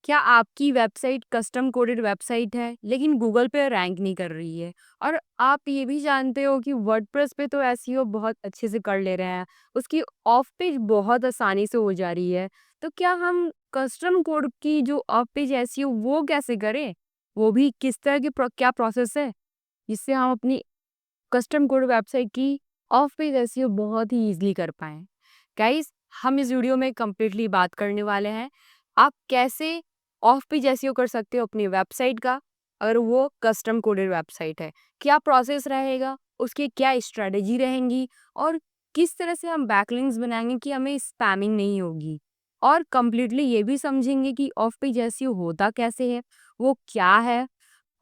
क्या आपकी website custom coded website है लेकिन गूगल पे रैंक नहीं कर रही है? और आप ये भी जानते हो कि वर्डप्रेस पे तो एसईओ बहुत अच्छे से कर ले रहे हैं, उसकी ऑफ पेज बहुत आसानी से हो जा रही है। तो क्या हम कस्टम कोड की जो ऑफ पेज एसईओ वो कैसे करें? वो भी किस तरह की क्या प्रोसेस है जिससे हम अपनी कस्टम कोड वेबसाइट की ऑफ पेज एसईओ बहुत ही ईजिली कर पाएँ? गाइस, हम इस वीडियो में कंप्लीटली बात करने वाले हैं आप कैसे ऑफ पेज एसईओ कर सकते हो अपनी वेबसाइट का अगर वो कस्टम कोडेड वेबसाइट है। क्या प्रोसेस रहेगा, उसकी क्या स्ट्रेटेजी रहेंगी और किस तरह से हम बैकलिंक्स बनाएंगे कि हमें स्पैमिंग नहीं होगी। और कंप्लीटली ये भी समझेंगे कि ऑफ पेज एसईओ होता कैसे है, वो क्या है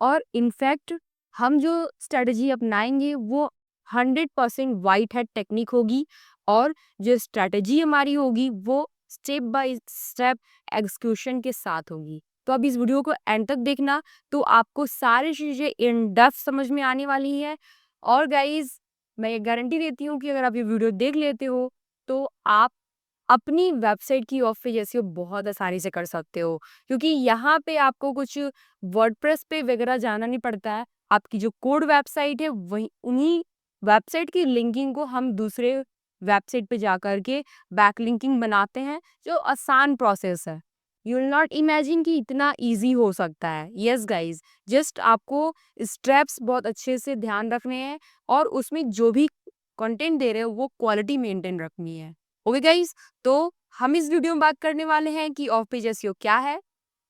और इनफैक्ट हम जो स्ट्रेटजी अपनाएंगे वो 100% वाइट हैट टेक्निक होगी और जो स्ट्रेटजी हमारी होगी वो स्टेप बाय स्टेप एग्जीक्यूशन के साथ होगी। तो अब इस वीडियो को एंड तक देखना, तो आपको सारी चीज़ें इन डेप्थ समझ में आने वाली है। और गाइज, मैं ये गारंटी देती हूँ कि अगर आप ये वीडियो देख लेते हो तो आप अपनी वेबसाइट की ऑफ पेज एसईओ बहुत आसानी से कर सकते हो, क्योंकि यहाँ पे आपको कुछ वर्डप्रेस पे वगैरह जाना नहीं पड़ता है। आपकी जो कोड वेबसाइट है वही उन्हीं वेबसाइट की लिंकिंग को हम दूसरे वेबसाइट पे जा करके बैकलिंकिंग बनाते हैं, जो आसान प्रोसेस है। यू विल नॉट इमेजिन कि इतना इजी हो सकता है। यस गाइज, जस्ट आपको स्टेप्स बहुत अच्छे से ध्यान रखने हैं और उसमें जो भी कंटेंट दे रहे हो वो क्वालिटी मेंटेन रखनी है। ओके गाइज, तो हम इस वीडियो में बात करने वाले हैं कि ऑफ पेज एसईओ क्या है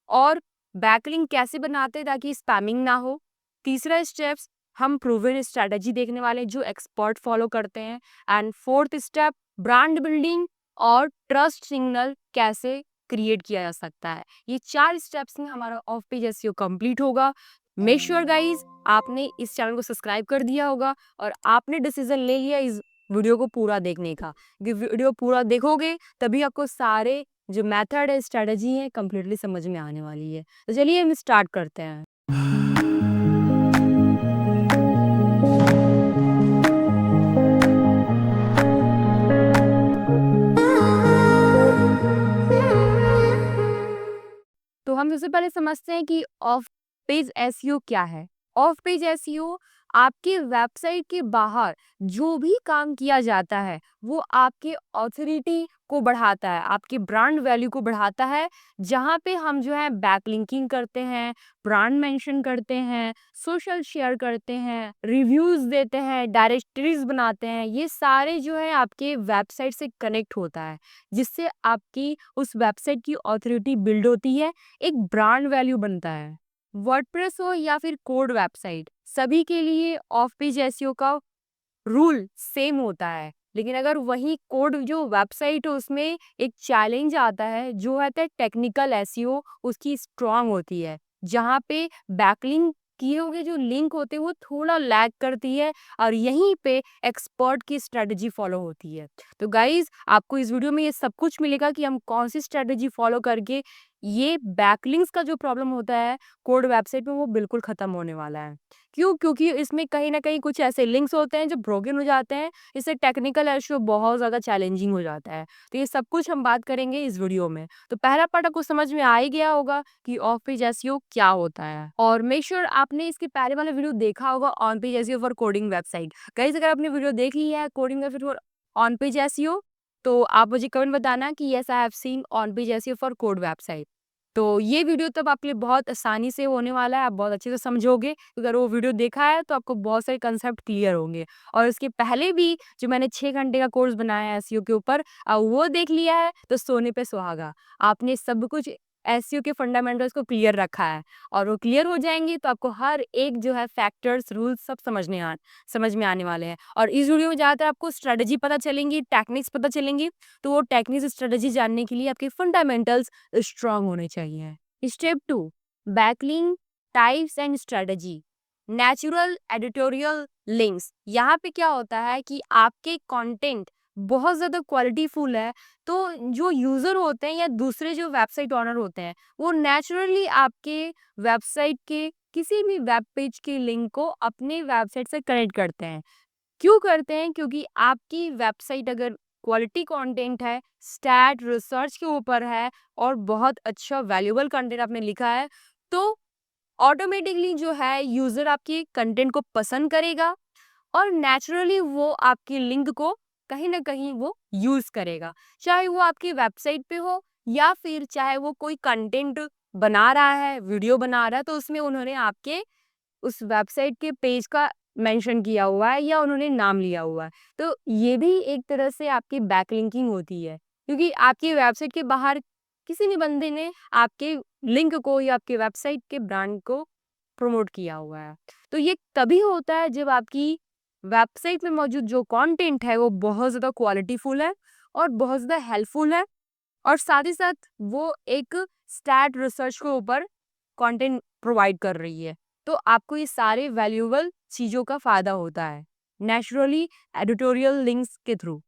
और बैकलिंक कैसे बनाते हैं ताकि स्पैमिंग ना हो। तीसरा स्टेप्स, हम प्रूवन स्ट्रेटजी देखने वाले हैं जो एक्सपर्ट फॉलो करते हैं। And fourth step, brand building और ट्रस्ट सिग्नल कैसे क्रिएट किया जा सकता है। ये 4 स्टेप्स में हमारा ऑफ पेज एसईओ कंप्लीट होगा। मेक श्योर गाइज आपने इस चैनल को सब्सक्राइब कर दिया होगा और आपने डिसीजन ले लिया इस वीडियो को पूरा देखने का। वीडियो पूरा देखोगे तभी आपको सारे जो मेथड है, स्ट्रेटजी है, कंप्लीटली समझ में आने वाली है। तो चलिए हम स्टार्ट करते हैं। तो हम सबसे पहले समझते हैं कि ऑफ पेज एसईओ क्या है। ऑफ पेज एसईओ आपकी वेबसाइट के बाहर जो भी काम किया जाता है वो आपके ऑथोरिटी को बढ़ाता है, आपके ब्रांड वैल्यू को बढ़ाता है। जहाँ पे हम जो है बैकलिंकिंग करते हैं, ब्रांड मेंशन करते हैं, सोशल शेयर करते हैं, रिव्यूज देते हैं, डायरेक्टरीज बनाते हैं, ये सारे जो है आपके वेबसाइट से कनेक्ट होता है, जिससे आपकी उस वेबसाइट की ऑथोरिटी बिल्ड होती है, एक ब्रांड वैल्यू बनता है। वर्डप्रेस हो या फिर कोड वेबसाइट, सभी के लिए ऑफ पेज एसईओ का रूल सेम होता है। लेकिन अगर वही कोड जो वेबसाइट है उसमें एक चैलेंज आता है जो है टेक्निकल एसईओ, उसकी स्ट्रांग होती है, जहाँ पे बैकलिंक किए हुए जो लिंक होते हैं वो थोड़ा लैग करती है और यहीं पे एक्सपर्ट की स्ट्रेटजी फॉलो होती है। तो गाइज, आपको इस वीडियो में ये सब कुछ मिलेगा कि हम कौन सी स्ट्रेटजी फॉलो करके ये बैकलिंक्स का जो प्रॉब्लम होता है कोड वेबसाइट में वो बिल्कुल खत्म होने वाला है। क्यों? क्योंकि इसमें कहीं ना कहीं कुछ ऐसे लिंक्स होते हैं जो ब्रोकन हो जाते हैं, इससे टेक्निकल इशू बहुत ज़्यादा चैलेंजिंग हो जाता है। तो ये सब कुछ हम बात करेंगे इस वीडियो में। तो पहला पार्ट आपको समझ में आ ही गया होगा कि ऑफ पेज एसईओ क्या होता है, और मेक श्योर आपने इसके पहले वाला वीडियो देखा होगा on page SEO for coding website. Guys, अगर आपने वीडियो देख ली है coding website for on page SEO तो आप मुझे कमेंट बताना कि yes I have seen on page SEO for code website. तो ये वीडियो तब आपके लिए बहुत आसानी से होने वाला है, आप बहुत अच्छे से समझोगे। अगर वो वीडियो देखा है तो आपको बहुत सारे कंसेप्ट क्लियर होंगे। और इसके पहले भी जो मैंने 6 घंटे का कोर्स बनाया है एसईओ के ऊपर, वो देख लिया है तो सोने पे सुहागा। आपने सब कुछ एसईओ के फंडामेंटल्स को क्लियर रखा है और वो क्लियर हो जाएंगे तो आपको हर एक जो है फैक्टर्स, रूल्स सब समझ में आने वाले हैं। और इस वीडियो में ज़्यादातर आपको स्ट्रेटजी पता चलेंगी, टेक्निक्स पता चलेंगी। तो वो टेक्निक्स, स्ट्रेटजी जानने के लिए आपके फंडामेंटल्स स्ट्रांग होने चाहिए। Step 2, backlink types and strategy. Natural editorial links, यहाँ पे क्या होता है कि आपके कंटेंट बहुत ज़्यादा क्वालिटीफुल है, तो जो यूज़र होते हैं या दूसरे जो वेबसाइट ओनर होते हैं वो नेचुरली आपके वेबसाइट के किसी भी वेब पेज के लिंक को अपने वेबसाइट से कनेक्ट करते हैं। क्यों करते हैं? क्योंकि आपकी वेबसाइट अगर क्वालिटी कंटेंट है, स्टैट रिसर्च के ऊपर है और बहुत अच्छा वैल्यूएबल कंटेंट आपने लिखा है, तो ऑटोमेटिकली जो है यूजर आपके कंटेंट को पसंद करेगा और नेचुरली वो आपकी लिंक को कहीं ना कहीं वो यूज करेगा, चाहे वो आपकी वेबसाइट पे हो या फिर चाहे वो कोई कंटेंट बना रहा है, वीडियो बना रहा है, तो उसमें उन्होंने आपके उस वेबसाइट के पेज का मेंशन किया हुआ है या उन्होंने नाम लिया हुआ है। तो ये भी एक तरह से आपकी बैकलिंकिंग होती है, क्योंकि आपकी वेबसाइट के बाहर किसी भी बंदे ने आपके लिंक को या आपके वेबसाइट के ब्रांड को प्रमोट किया हुआ है। तो ये तभी होता है जब आपकी वेबसाइट में मौजूद जो कंटेंट है वो बहुत ज़्यादा क्वालिटीफुल है और बहुत ज़्यादा हेल्पफुल है और साथ ही साथ वो एक स्टैट रिसर्च के ऊपर कंटेंट प्रोवाइड कर रही है। तो आपको ये सारे वैल्यूएबल चीज़ों का फ़ायदा होता है नेचुरली एडिटोरियल लिंक्स के थ्रू।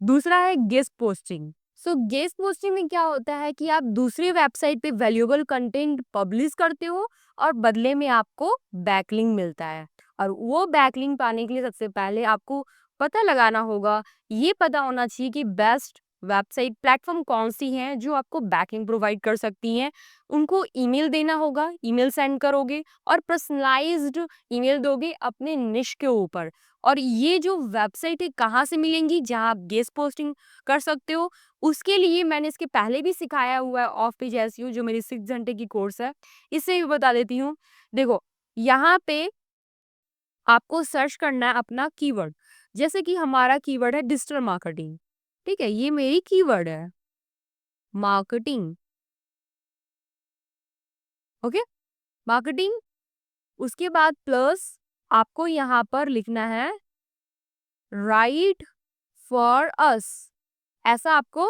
दूसरा है गेस्ट पोस्टिंग। सो गेस्ट पोस्टिंग में क्या होता है कि आप दूसरी वेबसाइट पे वैल्यूएबल कंटेंट पब्लिश करते हो और बदले में आपको बैकलिंक मिलता है। और वो बैकलिंक पाने के लिए सबसे पहले आपको पता लगाना होगा, ये पता होना चाहिए कि बेस्ट वेबसाइट प्लेटफॉर्म कौन सी हैं जो आपको बैकलिंक प्रोवाइड कर सकती हैं। उनको ईमेल देना होगा, ईमेल सेंड करोगे और पर्सनलाइज्ड ईमेल दोगे अपने निश के ऊपर। और ये जो वेबसाइट है कहाँ से मिलेंगी जहाँ आप गेस्ट पोस्टिंग कर सकते हो, उसके लिए मैंने इसके पहले भी सिखाया हुआ है ऑफ पेज एसईओ, जो मेरी 6 घंटे की कोर्स है। इससे भी बता देती हूँ। देखो, यहाँ पे आपको सर्च करना है अपना कीवर्ड। जैसे कि हमारा कीवर्ड है डिजिटल मार्केटिंग, ठीक है, ये मेरी कीवर्ड है मार्केटिंग। Okay, marketing. उसके बाद प्लस आपको यहाँ पर लिखना है राइट फॉर अस, ऐसा आपको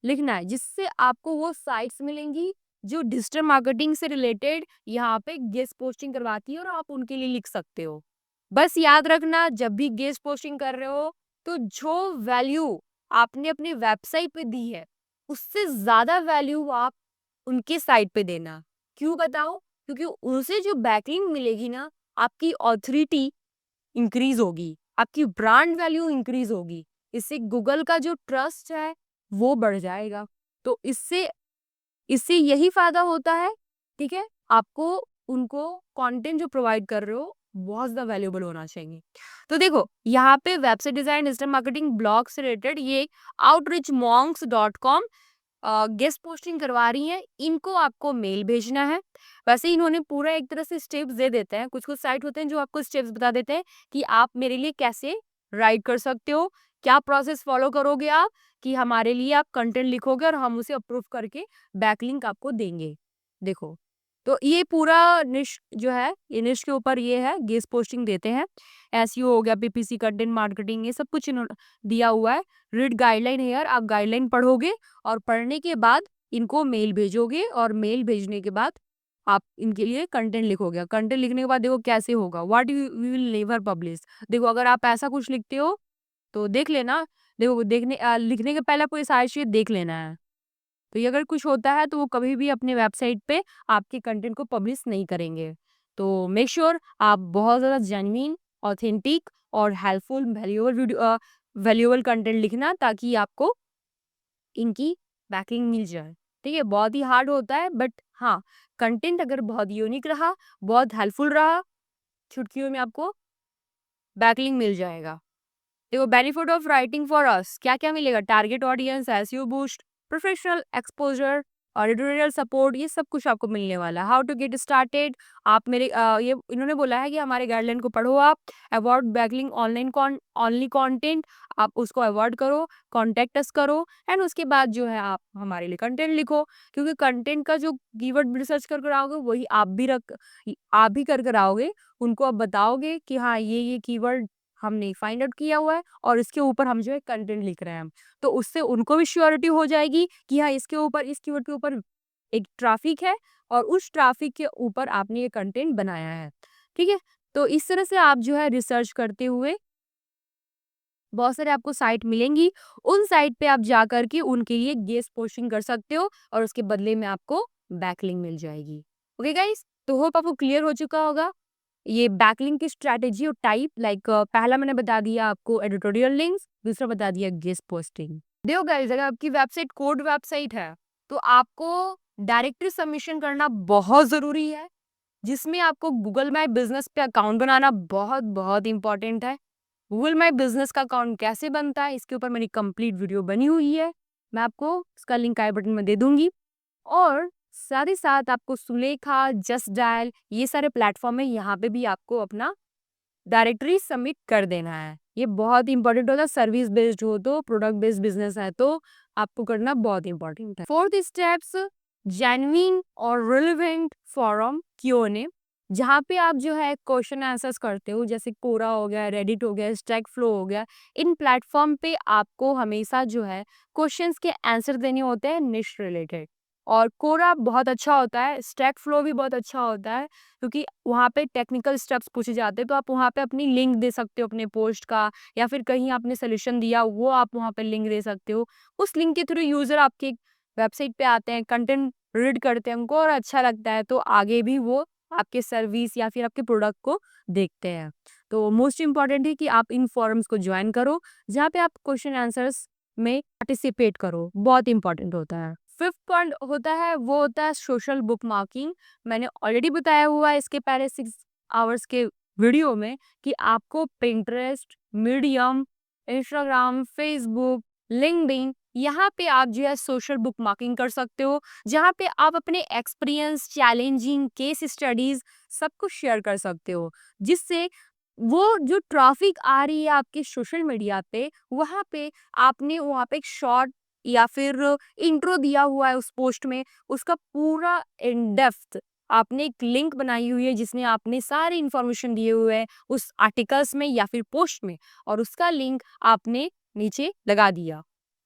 लिखना है, जिससे आपको वो साइट्स मिलेंगी जो डिजिटल मार्केटिंग से रिलेटेड यहाँ पे गेस्ट पोस्टिंग करवाती है और आप उनके लिए लिख सकते हो। बस याद रखना, जब भी गेस्ट पोस्टिंग कर रहे हो तो जो वैल्यू आपने अपनी वेबसाइट पे दी है उससे ज्यादा वैल्यू आप उनके साइट पे देना। क्यों बताओ? क्योंकि उनसे जो बैकलिंक मिलेगी ना, आपकी ऑथोरिटी इंक्रीज होगी, आपकी ब्रांड वैल्यू इंक्रीज होगी। इससे गूगल का जो ट्रस्ट है वो बढ़ जाएगा। तो इससे इससे यही फायदा होता है, ठीक है। आपको उनको कंटेंट जो प्रोवाइड कर रहे हो बहुत ज्यादा वैल्यूएबल होना चाहिए। तो देखो, यहाँ पे website design, digital marketing, blog से रिलेटेड ये outreachmonks.com गेस्ट पोस्टिंग करवा रही हैं। इनको आपको मेल भेजना है। वैसे इन्होंने पूरा एक तरह से स्टेप्स दे देते हैं, कुछ कुछ साइट होते हैं जो आपको स्टेप्स बता देते हैं कि आप मेरे लिए कैसे राइट कर सकते हो, क्या प्रोसेस फॉलो करोगे आप कि हमारे लिए आप कंटेंट लिखोगे और हम उसे अप्रूव करके बैकलिंक आपको देंगे। देखो, तो ये पूरा निश जो है, ये निश के ऊपर ये है, गेस्ट पोस्टिंग देते हैं। एसईओ हो गया, पीपीसी, कंटेंट मार्केटिंग, ये सब कुछ इन्होंने दिया हुआ है। रीड गाइडलाइन है यार, आप गाइडलाइन पढ़ोगे और पढ़ने के बाद इनको मेल भेजोगे और मेल भेजने के बाद आप इनके लिए कंटेंट लिखोगे। कंटेंट लिखने के बाद देखो कैसे होगा, what you will never publish. देखो, अगर आप ऐसा कुछ लिखते हो तो देख लेना। देखो, लिखने के पहले आपको ये सारी चीजें देख लेना है। तो ये अगर कुछ होता है तो वो कभी भी अपने वेबसाइट पे आपके कंटेंट को पब्लिश नहीं करेंगे। तो मेक श्योर आप बहुत ज़्यादा जेन्युइन, ऑथेंटिक और हेल्पफुल वैल्यूएबल कंटेंट लिखना, ताकि आपको इनकी बैकिंग मिल जाए। ठीक है, बहुत ही हार्ड होता है, बट हाँ, कंटेंट अगर बहुत यूनिक रहा, बहुत हेल्पफुल रहा, चुटकियों में आपको बैकलिंक मिल जाएगा। देखो, benefit of writing for us क्या क्या मिलेगा? Target audience, SEO boost, professional exposure और एडिटोरियल सपोर्ट, ये सब कुछ आपको मिलने वाला है। हाउ टू गेट स्टार्टेड, आप मेरे ये इन्होंने बोला है कि हमारे गाइडलाइन को पढ़ो, आप avoid backlink online only content, आप उसको अवॉइड करो, कॉन्टेक्ट अस करो एंड उसके बाद जो है आप हमारे लिए कंटेंट लिखो। क्योंकि कंटेंट का जो कीवर्ड रिसर्च कर कर आओगे वही आप भी कर कर आओगे। उनको आप बताओगे कि हाँ, ये कीवर्ड हमने फाइंड आउट किया हुआ है और इसके ऊपर हम जो है कंटेंट लिख रहे हैं। तो उससे उनको भी श्योरिटी हो जाएगी कि हाँ, इसके ऊपर, इस कीवर्ड के ऊपर एक ट्रैफिक है और उस ट्रैफिक के ऊपर आपने ये कंटेंट बनाया है। ठीक है, तो इस तरह से आप जो है रिसर्च करते हुए बहुत सारे आपको साइट मिलेंगी। उन साइट पे आप जा करके उनके लिए गेस्ट पोस्टिंग कर सकते हो और उसके बदले में आपको बैकलिंक मिल जाएगी। ओके गाइस, तो होप आपको क्लियर हो चुका होगा। ये बैकलिंक की स्ट्रैटेजी और टाइप लाइक पहला मैंने बता दिया आपको एडिटोरियल लिंक्स, दूसरा बता दिया गेस्ट पोस्टिंग। देखो गाइस, अगर आपकी वेबसाइट कोड वेबसाइट है तो आपको डायरेक्टरी सबमिशन करना बहुत ज़रूरी है, जिसमें आपको गूगल माई बिजनेस पे अकाउंट बनाना बहुत बहुत इंपॉर्टेंट है। गूगल माई बिजनेस का अकाउंट कैसे बनता है, इसके ऊपर मेरी कंप्लीट वीडियो बनी हुई है, मैं आपको उसका लिंक आई बटन में दे दूंगी। और साथ ही साथ आपको सुलेखा, जस्ट डायल, ये सारे प्लेटफॉर्म है, यहाँ पे भी आपको अपना डायरेक्टरी सबमिट कर देना है। ये बहुत इंपॉर्टेंट होता है, सर्विस बेस्ड हो तो, प्रोडक्ट बेस्ड बिजनेस है तो आपको करना बहुत इंपॉर्टेंट है। फोर्थ स्टेप्स, जेन्युइन और रिलेवेंट फॉरम Q&A, जहाँ पे आप जो है क्वेश्चन आंसर्स करते हो, जैसे कोरा हो गया, रेडिट हो गया, स्टैक फ्लो हो गया। इन प्लेटफॉर्म पे आपको हमेशा जो है क्वेश्चंस के आंसर देने होते हैं निश रिलेटेड। और कोरा बहुत अच्छा होता है, स्टैक फ्लो भी बहुत अच्छा होता है, क्योंकि वहाँ पे टेक्निकल स्टेप्स पूछे जाते हैं, तो आप वहाँ पे अपनी लिंक दे सकते हो अपने पोस्ट का, या फिर कहीं आपने सोल्यूशन दिया वो आप वहाँ पे लिंक दे सकते हो। उस लिंक के थ्रू यूजर आपके वेबसाइट पे आते हैं, कंटेंट रीड करते हैं, उनको और अच्छा लगता है तो आगे भी वो आपके सर्विस या फिर आपके प्रोडक्ट को देखते हैं। तो मोस्ट इम्पॉर्टेंट है कि आप इन फॉरम्स को ज्वाइन करो, जहाँ पे आप क्वेश्चन आंसर्स में पार्टिसिपेट करो, बहुत इंपॉर्टेंट होता है। फिफ्थ पॉइंट होता है वो होता है सोशल बुक मार्किंग। मैंने ऑलरेडी बताया हुआ है इसके पहले 6 आवर्स के वीडियो में कि आपको Pinterest, medium, Instagram, Facebook, LinkedIn, यहाँ पे आप जो है सोशल बुक मार्किंग कर सकते हो, जहाँ पे आप अपने एक्सपीरियंस, चैलेंजिंग केस स्टडीज सब कुछ शेयर कर सकते हो, जिससे वो जो ट्रैफिक आ रही है आपके सोशल मीडिया पे, वहाँ पे आपने वहाँ पे एक शॉर्ट या फिर इंट्रो दिया हुआ है उस पोस्ट में, उसका पूरा इन डेप्थ आपने एक लिंक बनाई हुई है, जिसमें आपने सारे इंफॉर्मेशन दिए हुए हैं उस आर्टिकल्स में या फिर पोस्ट में, और उसका लिंक आपने नीचे लगा दिया,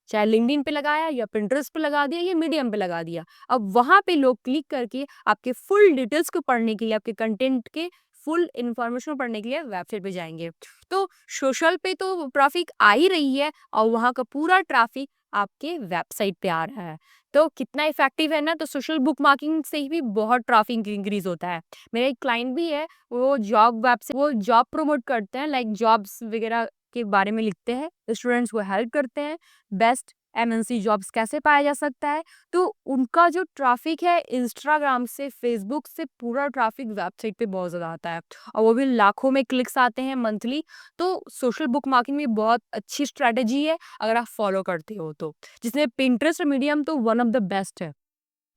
चाहे लिंक्डइन पे लगाया या पिंटरेस्ट पे लगा दिया या मीडियम पे लगा दिया। अब वहां पे लोग क्लिक करके आपके फुल डिटेल्स को पढ़ने के लिए, आपके कंटेंट के फुल इंफॉर्मेशन पढ़ने के लिए वेबसाइट पे जाएंगे। तो सोशल पे तो ट्रैफिक आ ही रही है, और वहां का पूरा ट्रैफिक आपके वेबसाइट पे आ रहा है। तो कितना इफेक्टिव है ना, तो सोशल बुक मार्किंग से भी बहुत ट्रैफिक इंक्रीज होता है। मेरा एक क्लाइंट भी है, वो जॉब वेब से वो जॉब प्रमोट करते हैं, लाइक जॉब्स वगैरह के बारे में लिखते हैं, स्टूडेंट्स को हेल्प करते हैं, बेस्ट MNC जॉब्स कैसे पाया जा सकता है। तो उनका जो ट्रैफिक है इंस्टाग्राम से, फेसबुक से, पूरा ट्रैफिक वेबसाइट पे बहुत ज़्यादा आता है, और वो भी लाखों में क्लिक्स आते हैं मंथली। तो सोशल बुक मार्किंग में बहुत अच्छी स्ट्रैटेजी है अगर आप फॉलो करते हो तो, जिसमें पिंटरेस्ट और मीडियम तो वन ऑफ द बेस्ट है,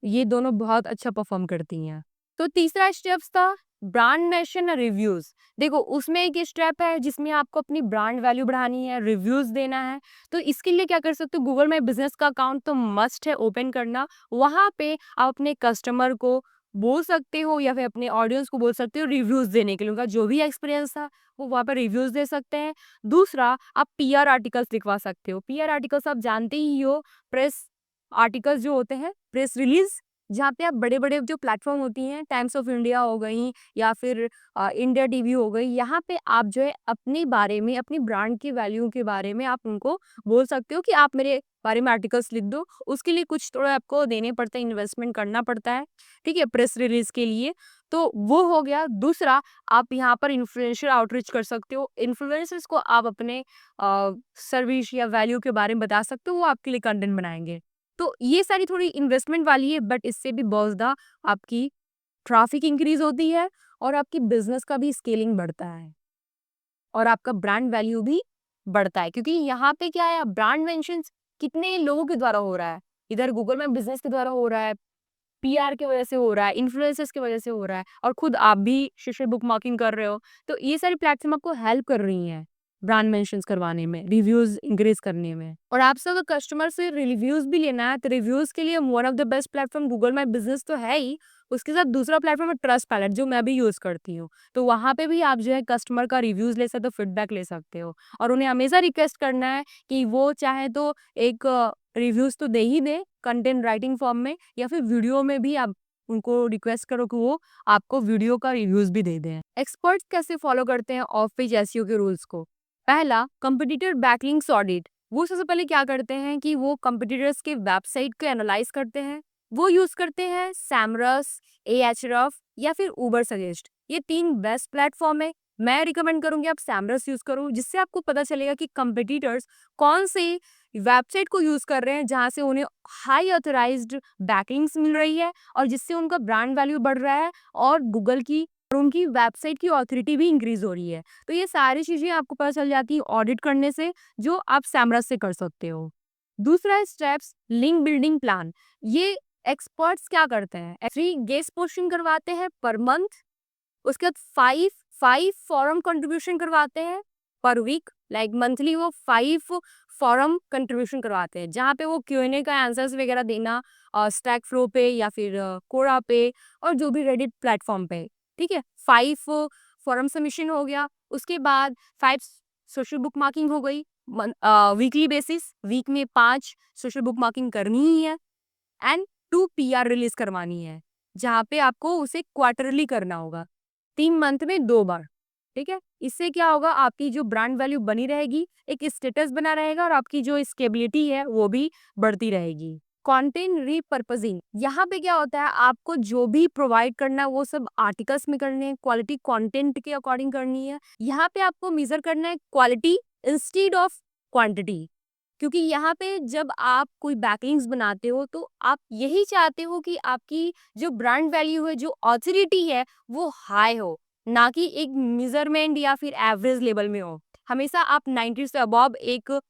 ये दोनों बहुत अच्छा परफॉर्म करती हैं। तो तीसरा स्टेप्स था ब्रांड मेंशन और रिव्यूज। देखो उसमें एक स्टेप है जिसमें आपको अपनी ब्रांड वैल्यू बढ़ानी है, रिव्यूज देना है। तो इसके लिए क्या कर सकते हो, गूगल माई बिजनेस का अकाउंट तो मस्ट है ओपन करना। वहां पे आप अपने कस्टमर को बोल सकते हो या फिर अपने ऑडियंस को बोल सकते हो रिव्यूज देने के लिए, उनका जो भी एक्सपीरियंस था वो वहाँ पर रिव्यूज दे सकते हैं। दूसरा, आप PR आर्टिकल्स लिखवा सकते हो। PR आर्टिकल्स आप जानते ही हो, प्रेस आर्टिकल्स जो होते हैं, प्रेस रिलीज, जहाँ पे आप बड़े-बड़े जो प्लेटफ़ॉर्म होती हैं, टाइम्स ऑफ इंडिया हो गई या फिर इंडिया टीवी हो गई, यहाँ पे आप जो है अपने बारे में, अपनी ब्रांड की वैल्यू के बारे में आप उनको बोल सकते हो कि आप मेरे बारे में आर्टिकल्स लिख दो। उसके लिए कुछ थोड़ा आपको देने पड़ते हैं, इन्वेस्टमेंट करना पड़ता है, ठीक है? प्रेस रिलीज़ के लिए। तो वो हो गया। दूसरा, आप यहाँ पर इन्फ्लुएंशियल आउटरीच कर सकते हो। इन्फ्लुएंसर्स को आप अपने सर्विस या वैल्यू के बारे में बता सकते हो, वो आपके लिए कंटेंट बनाएँगे। तो ये सारी थोड़ी इन्वेस्टमेंट वाली है, बट इससे भी बहुत ज़्यादा आपकी ट्रैफिक इंक्रीज होती है और आपकी बिजनेस का भी स्केलिंग बढ़ता है और आपका ब्रांड वैल्यू भी बढ़ता है, क्योंकि यहाँ पे क्या है, ब्रांड मेंशन कितने लोगों के द्वारा हो रहा है, इधर गूगल में बिजनेस के द्वारा हो रहा है, PR की वजह से हो रहा है, इन्फ्लुएंसर्स की वजह से हो रहा है, और खुद आप भी सोशल बुक मार्किंग कर रहे हो। तो ये सारी प्लेटफॉर्म आपको हेल्प कर रही हैं ब्रांड मेंशंस करवाने में, रिव्यूज इंक्रीज करने में। और आपसे अगर कस्टमर से रिव्यूज भी लेना है, तो रिव्यूज के लिए one of the best platform Google my business तो है ही, उसके साथ दूसरा प्लेटफॉर्म है ट्रस्ट पैलेट, जो मैं भी यूज करती हूँ। तो वहाँ पे भी आप जो है कस्टमर का रिव्यूज ले सकते हो, फीडबैक ले सकते हो, और उन्हें हमेशा रिक्वेस्ट करना है कि वो चाहे तो एक रिव्यूज तो दे ही दे कंटेंट राइटिंग फॉर्म में, या फिर वीडियो में भी आप उनको रिक्वेस्ट करो कि वो आपको वीडियो का रिव्यूज भी दे दें। एक्सपर्ट्स कैसे फॉलो करते हैं ऑफ पेज एसईओ के रूल्स को? पहला, कंपटीटर बैकलिंक्स ऑडिट। वो सबसे पहले क्या करते हैं कि वो कंपटीटर्स के वेबसाइट को एनालाइज करते हैं। वो यूज करते हैं सैमरस, Ahrefs या फिर उबर सजेस्ट। ये 3 बेस्ट प्लेटफॉर्म है। मैं रिकमेंड करूंगी आप सैमरस यूज करो, जिससे आपको पता चलेगा कि कंपटीटर्स कौन से वेबसाइट को यूज कर रहे हैं जहां से उन्हें हाई ऑथराइज्ड बैकलिंक्स मिल रही है और जिससे उनका ब्रांड वैल्यू बढ़ रहा है और गूगल की और उनकी वेबसाइट की ऑथोरिटी भी इंक्रीज हो रही है। तो ये सारी चीजें आपको पता चल जाती है ऑडिट करने से, जो आप सैमरस से कर सकते हो। दूसरा स्टेप्स लिंक बिल्डिंग प्लान। ये एक्सपर्ट्स क्या करते हैं, फ्री गेस्ट पोस्टिंग करवाते हैं पर मंथ, उसके बाद फाइव फाइव फॉरम कंट्रीब्यूशन करवाते हैं पर वीक, लाइक मंथली वो 5 फॉरम कंट्रीब्यूशन करवाते हैं जहाँ पे वो Q&A का आंसर्स वगैरह देना स्टैक फ्लो पे या फिर कोरा पे और जो भी रेडिट प्लेटफॉर्म पे। ठीक है, 5 फॉरम सबमिशन हो गया, उसके बाद 5 सोशल बुक मार्किंग हो गई वीकली बेसिस, वीक में 5 सोशल बुक मार्किंग करनी ही है एंड 2 PR रिलीज करवानी है जहाँ पे आपको उसे क्वार्टरली करना होगा, 3 मंथ में 2 बार। ठीक है, इससे क्या होगा, आपकी जो ब्रांड वैल्यू बनी रहेगी, एक स्टेटस बना रहेगा और आपकी जो स्केबिलिटी है वो भी बढ़ती रहेगी। कंटेंट रीपर्पजिंग, यहाँ पे क्या होता है, आपको जो भी प्रोवाइड करना है वो सब आर्टिकल्स में करने हैं, क्वालिटी कंटेंट के अकॉर्डिंग करनी है। यहाँ पे आपको मेजर करना है क्वालिटी इंस्टीड ऑफ क्वांटिटी, क्योंकि यहाँ पे जब आप कोई बैकलिंक्स बनाते हो तो आप यही चाहते हो कि आपकी जो ब्रांड वैल्यू है, जो ऑथोरिटी है, वो हाई हो, ना कि एक मेजरमेंट या फिर एवरेज लेवल में हो। हमेशा आप 90 से अबव एक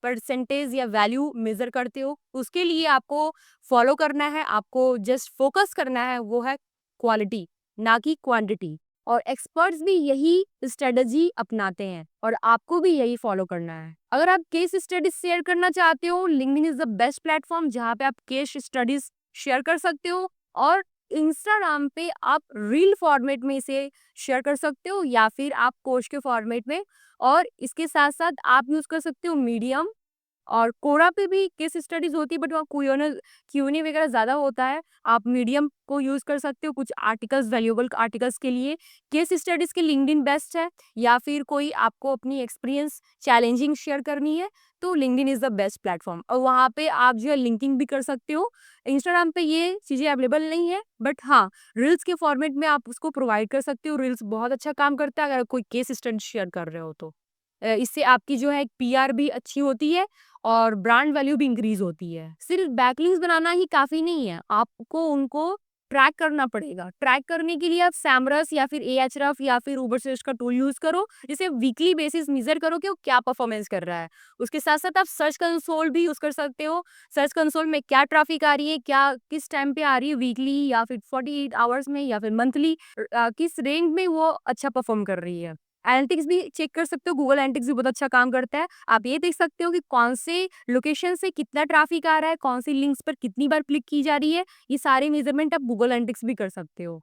परसेंटेज या वैल्यू मेजर करते हो, उसके लिए आपको फॉलो करना है, आपको जस्ट फोकस करना है, वो है क्वालिटी ना कि क्वांटिटी। और एक्सपर्ट्स भी यही स्ट्रेटजी अपनाते हैं और आपको भी यही फॉलो करना है। अगर आप केस स्टडीज शेयर करना चाहते हो, LinkedIn is the best platform जहाँ पे आप केस स्टडीज शेयर कर सकते हो और इंस्टाग्राम पे आप रील फॉर्मेट में इसे शेयर कर सकते हो या फिर आप पोस्ट के फॉर्मेट में, और इसके साथ साथ आप यूज कर सकते हो मीडियम और कोरा पे भी केस स्टडीज होती है, बट वहाँ क्यूएनए वगैरह ज़्यादा होता है। आप मीडियम को यूज़ कर सकते हो कुछ आर्टिकल्स, वैल्यूएबल आर्टिकल्स के लिए। केस स्टडीज के लिंक्डइन बेस्ट है, या फिर कोई आपको अपनी एक्सपीरियंस चैलेंजिंग शेयर करनी है तो LinkedIn is the best platform, और वहाँ पे आप जो है लिंकिंग भी कर सकते हो। इंस्टाग्राम पे ये चीज़ें अवेलेबल नहीं है, बट हाँ, रील्स के फॉर्मेट में आप उसको प्रोवाइड कर सकते हो। रील्स बहुत अच्छा काम करता है अगर कोई केस स्टडी शेयर कर रहे हो तो। इससे आपकी जो है PR भी अच्छी होती है और ब्रांड वैल्यू भी इंक्रीज होती है। सिर्फ बैकलिंक्स बनाना ही काफी नहीं है, आपको उनको ट्रैक करना पड़ेगा। ट्रैक करने के लिए आप सैमरस या फिर Ahref या फिर उबरसर्च का टूल यूज करो, जिसे वीकली बेसिस मेजर करो कि वो क्या परफॉर्मेंस कर रहा है। उसके साथ साथ आप सर्च कंसोल भी यूज कर सकते हो। सर्च कंसोल में क्या ट्रैफिक आ रही है, क्या किस टाइम पे आ रही है, वीकली या फिर 48 आवर्स में या फिर मंथली, किस रेंज में वो अच्छा परफॉर्म कर रही है। एनालिटिक्स भी चेक कर सकते हो, गूगल एनालिटिक्स भी बहुत अच्छा काम करता है। आप ये देख सकते हो कि कौन से लोकेशन से कितना ट्रैफिक आ रहा है, कौन सी लिंक्स पर कितनी बार क्लिक की जा रही है, ये सारे मेजरमेंट आप गूगल एनालिटिक्स भी कर सकते हो।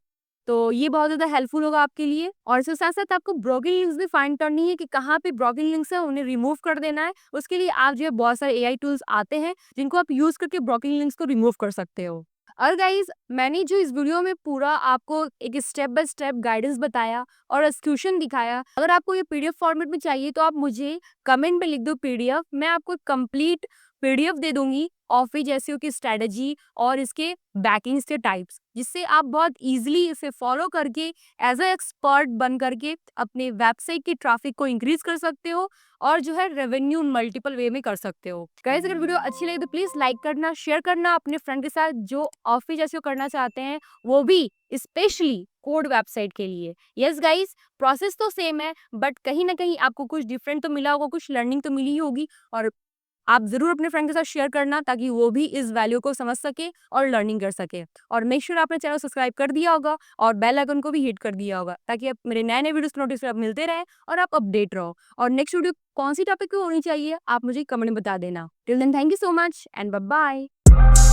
तो ये बहुत ज़्यादा हेल्पफुल होगा आपके लिए। और इसके साथ-साथ आपको ब्रोकन लिंक्स भी फाइंड करनी है कि कहाँ पे ब्रोकन लिंक्स है, उन्हें रिमूव कर देना है। उसके लिए आप जो है बहुत सारे AI टूल्स आते हैं, जिनको आप यूज़ करके ब्रोकन लिंक्स को रिमूव कर सकते हो। और गाइज़, मैंने जो इस वीडियो में पूरा आपको एक स्टेप बाय स्टेप गाइडेंस बताया और एक्सक्यूशन दिखाया, अगर आपको ये PDF फॉर्मेट में चाहिए तो आप मुझे कमेंट में लिख दो PDF, मैं आपको कंप्लीट PDF दे दूंगी ऑफिस एसईओ की स्ट्रेटजी और इसके बैकिंग्स के टाइप्स, जिससे आप बहुत इजीली इसे फॉलो करके एज अ एक्सपर्ट बन करके अपने वेबसाइट की ट्रैफिक को इंक्रीज कर सकते हो और जो है रेवेन्यू मल्टीपल वे में कर सकते हो। गाइस, अगर वीडियो अच्छी लगी तो प्लीज लाइक करना, शेयर करना अपने फ्रेंड के साथ जो ऑफिस एसईओ करना चाहते हैं, वो भी स्पेशली कोड वेबसाइट के लिए। यस गाइस, प्रोसेस तो सेम है, बट कहीं ना कहीं आपको कुछ डिफरेंट तो मिला होगा, कुछ लर्निंग तो मिली ही होगी, और आप जरूर अपने फ्रेंड के साथ शेयर करना ताकि वो भी इस वैल्यू को समझ सके और लर्निंग कर सके। और मेक श्योर आपने चैनल सब्सक्राइब कर दिया होगा और बेल आइकन को भी हिट कर दिया होगा, ताकि आप मेरे नए नए वीडियोस नोटिस आप मिलते रहे और आप अपडेट रहो। और नेक्स्ट वीडियो कौन सी टॉपिक पे होनी चाहिए आप मुझे कमेंट में बता देना। Till then, thank you so much and bye bye.